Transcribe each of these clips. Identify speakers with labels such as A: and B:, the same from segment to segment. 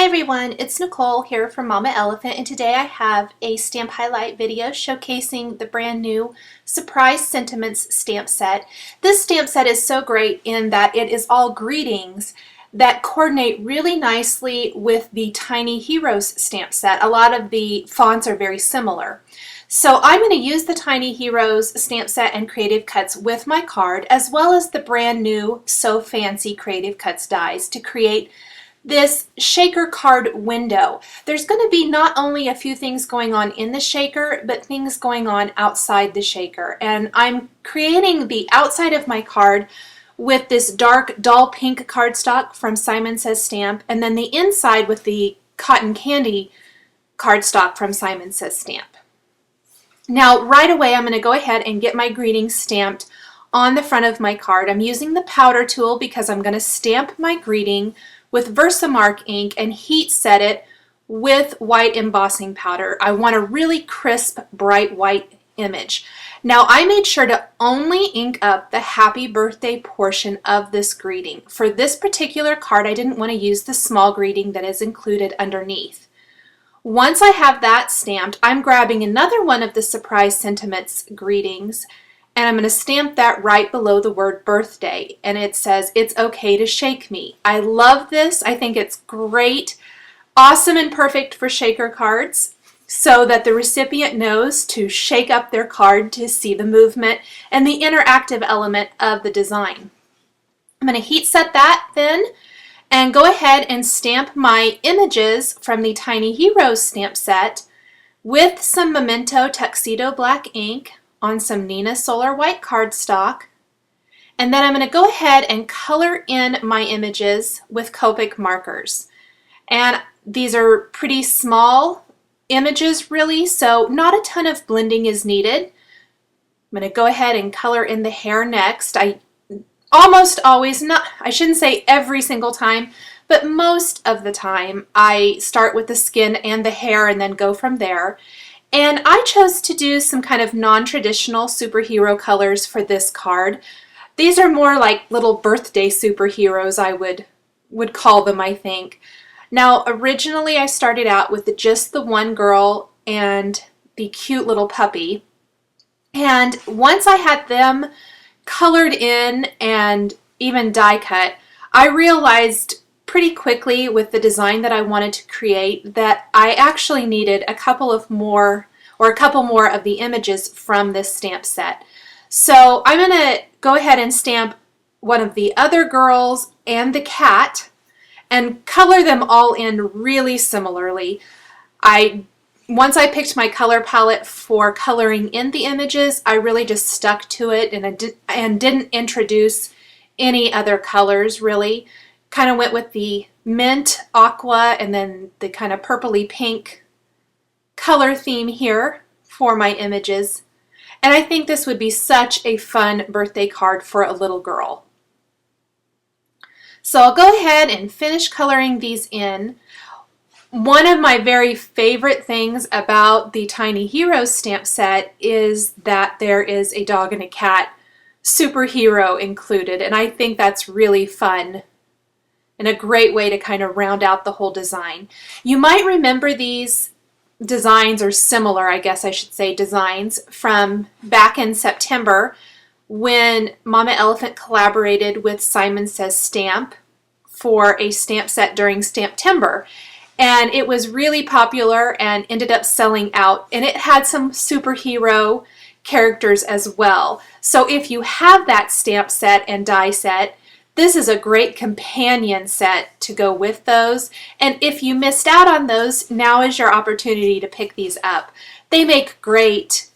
A: Hi everyone, it's Nicole here from Mama Elephant, and today I have a stamp highlight video showcasing the brand new Surprise Sentiments stamp set. This stamp set is so great in that it is all greetings that coordinate really nicely with the Tiny Heroes stamp set. A lot of the fonts are very similar. So I'm going to use the Tiny Heroes stamp set and Creative Cuts with my card, as well as the brand new So Fancy Creative Cuts dies to create this shaker card window. There's going to be not only a few things going on in the shaker, but things going on outside the shaker. And I'm creating the outside of my card with this dark dull pink cardstock from Simon Says Stamp, and then the inside with the cotton candy cardstock from Simon Says Stamp. Now right away I'm going to go ahead and get my greetings stamped on the front of my card. I'm using the powder tool because I'm going to stamp my greeting with Versamark ink and heat set it with white embossing powder. I want a really crisp, bright white image. Now I made sure to only ink up the happy birthday portion of this greeting. For this particular card, I didn't want to use the small greeting that is included underneath. Once I have that stamped, I'm grabbing another one of the Surprise Sentiments greetings, and I'm going to stamp that right below the word birthday, and it says, "It's okay to shake me." I love this. I think it's great, awesome and perfect for shaker cards so that the recipient knows to shake up their card to see the movement and the interactive element of the design. I'm going to heat set that then and go ahead and stamp my images from the Tiny Heroes stamp set with some Memento Tuxedo Black ink on some Neenah Solar White cardstock, and then I'm going to go ahead and color in my images with Copic markers. And these are pretty small images really, so not a ton of blending is needed. I'm going to go ahead and color in the hair next. I almost always, I shouldn't say every single time, but most of the time I start with the skin and the hair and then go from there. And I chose to do some kind of non-traditional superhero colors for this card. These are more like little birthday superheroes, I would call them, I think. Now, originally I started out with just the one girl and the cute little puppy. And once I had them colored in and even die cut, I realized pretty quickly with the design that I wanted to create that I actually needed a couple more of the images from this stamp set. So I'm going to go ahead and stamp one of the other girls and the cat and color them all in really similarly. Once I picked my color palette for coloring in the images, I really just stuck to it and didn't introduce any other colors really. Kind of went with the mint, aqua, and then the kind of purpley pink color theme here for my images. And I think this would be such a fun birthday card for a little girl. So I'll go ahead and finish coloring these in. One of my very favorite things about the Tiny Heroes stamp set is that there is a dog and a cat superhero included, and I think that's really fun and a great way to kind of round out the whole design. You might remember these designs, or similar, I guess I should say, designs from back in September when Mama Elephant collaborated with Simon Says Stamp for a stamp set during Stamptember. And it was really popular and ended up selling out, and it had some superhero characters as well. So if you have that stamp set and die set, this is a great companion set to go with those. And if you missed out on those, now is your opportunity to pick these up. They make great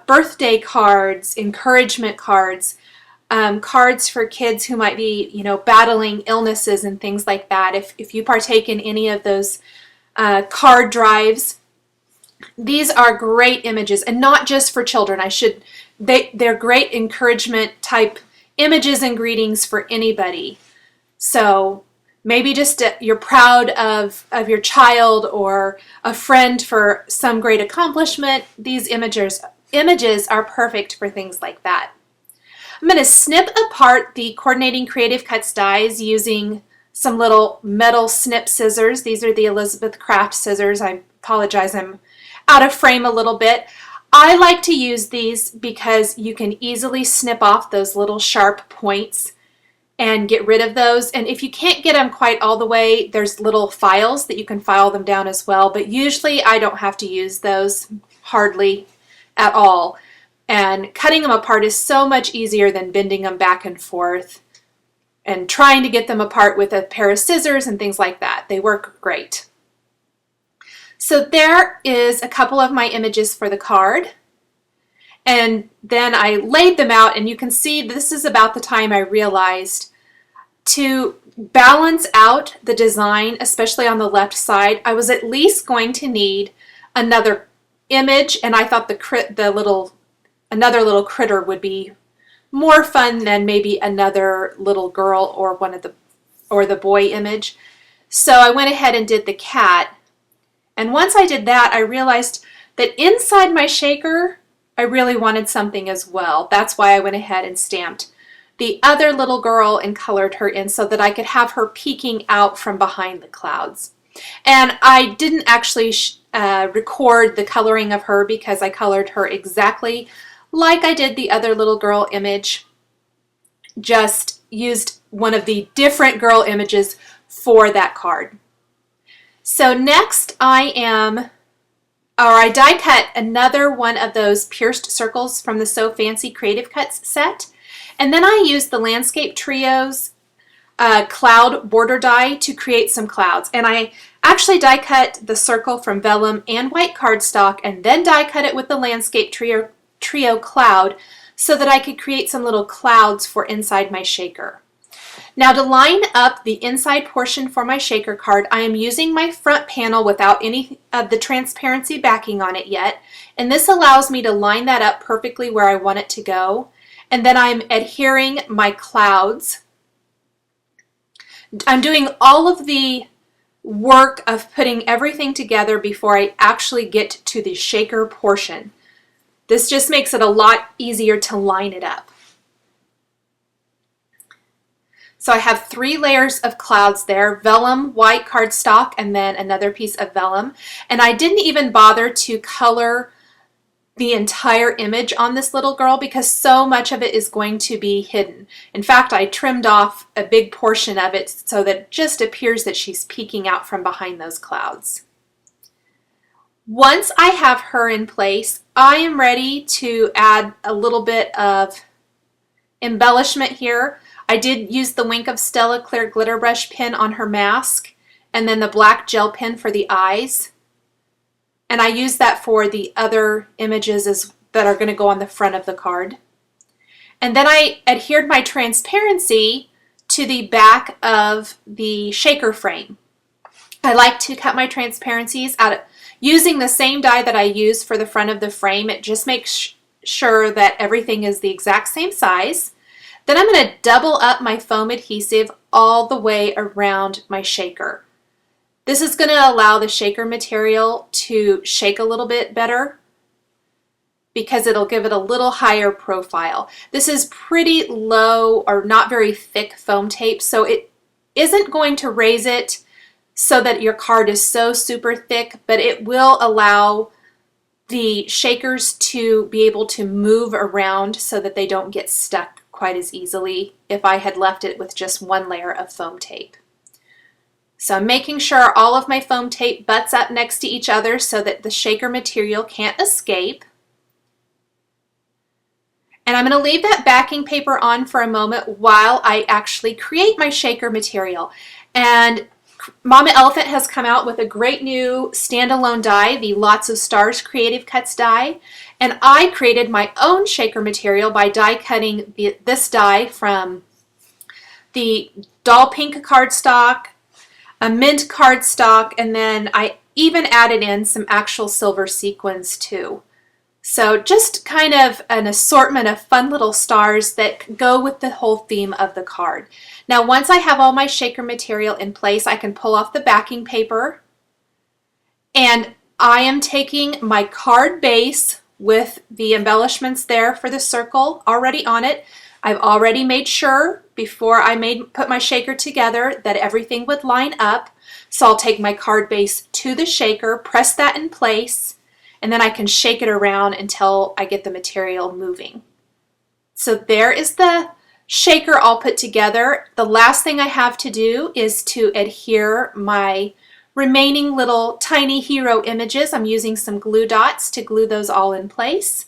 A: birthday cards, encouragement cards, cards for kids who might be, battling illnesses and things like that. If you partake in any of those card drives, these are great images, and not just for children. They're great encouragement type images and greetings for anybody. So maybe just you're proud of your child or a friend for some great accomplishment. These images are perfect for things like that. I'm going to snip apart the Coordinating Creative Cuts dies using some little metal snip scissors. These are the Elizabeth Craft scissors. I apologize, I'm out of frame a little bit. I like to use these because you can easily snip off those little sharp points and get rid of those. And if you can't get them quite all the way, there's little files that you can file them down as well. But usually I don't have to use those hardly at all. And cutting them apart is so much easier than bending them back and forth and trying to get them apart with a pair of scissors and things like that. They work great. So there is a couple of my images for the card. And then I laid them out, and you can see this is about the time I realized to balance out the design, especially on the left side, I was at least going to need another image, and I thought another little critter would be more fun than maybe another little girl or the boy image. So I went ahead and did the cat. And once I did that, I realized that inside my shaker, I really wanted something as well. That's why I went ahead and stamped the other little girl and colored her in so that I could have her peeking out from behind the clouds. And I didn't actually record the coloring of her because I colored her exactly like I did the other little girl image. Just used one of the different girl images for that card. So next I die cut another one of those pierced circles from the So Fancy Creative Cuts set. And then I used the Landscape Trios cloud border die to create some clouds. And I actually die cut the circle from vellum and white cardstock and then die cut it with the Landscape Trio cloud so that I could create some little clouds for inside my shaker. Now to line up the inside portion for my shaker card, I am using my front panel without any of the transparency backing on it yet. And this allows me to line that up perfectly where I want it to go. And then I'm adhering my clouds. I'm doing all of the work of putting everything together before I actually get to the shaker portion. This just makes it a lot easier to line it up. So I have 3 layers of clouds there, vellum, white cardstock, and then another piece of vellum. And I didn't even bother to color the entire image on this little girl because so much of it is going to be hidden. In fact, I trimmed off a big portion of it so that it just appears that she's peeking out from behind those clouds. Once I have her in place, I am ready to add a little bit of embellishment here. I did use the Wink of Stella clear glitter brush pen on her mask and then the black gel pen for the eyes. And I used that for the other images that are going to go on the front of the card. And then I adhered my transparency to the back of the shaker frame. I like to cut my transparencies out using the same die that I use for the front of the frame. It just makes sure that everything is the exact same size. Then I'm going to double up my foam adhesive all the way around my shaker. This is going to allow the shaker material to shake a little bit better because it'll give it a little higher profile. This is pretty low or not very thick foam tape, so it isn't going to raise it so that your card is so super thick, but it will allow the shakers to be able to move around so that they don't get stuck quite as easily if I had left it with just one layer of foam tape. So I'm making sure all of my foam tape butts up next to each other so that the shaker material can't escape. And I'm going to leave that backing paper on for a moment while I actually create my shaker material. And Mama Elephant has come out with a great new standalone die, the Lots of Stars Creative Cuts die. And I created my own shaker material by die cutting this die from the Doll Pink cardstock, a mint cardstock, and then I even added in some actual silver sequins too. So just kind of an assortment of fun little stars that go with the whole theme of the card. Now once I have all my shaker material in place, I can pull off the backing paper, and I am taking my card base with the embellishments there for the circle already on it, I've already made sure before I put my shaker together that everything would line up. So I'll take my card base to the shaker, press that in place, and then I can shake it around until I get the material moving. So there is the shaker all put together. The last thing I have to do is to adhere my remaining little tiny hero images. I'm using some glue dots to glue those all in place.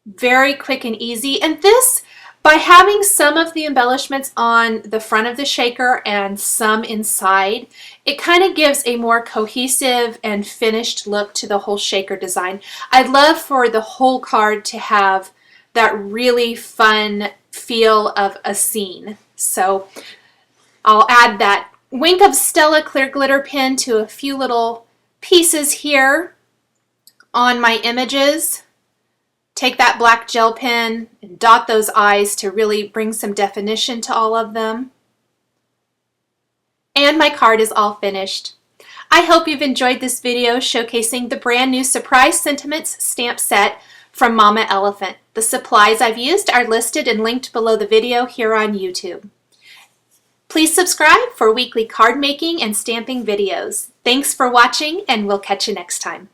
A: Very quick and easy. And this, by having some of the embellishments on the front of the shaker and some inside, it kind of gives a more cohesive and finished look to the whole shaker design. I'd love for the whole card to have that really fun feel of a scene. So I'll add that Wink of Stella clear glitter pen to a few little pieces here on my images. Take that black gel pen and dot those eyes to really bring some definition to all of them. And my card is all finished. I hope you've enjoyed this video showcasing the brand new Surprise Sentiments stamp set from Mama Elephant. The supplies I've used are listed and linked below the video here on YouTube. Please subscribe for weekly card making and stamping videos. Thanks for watching, and we'll catch you next time.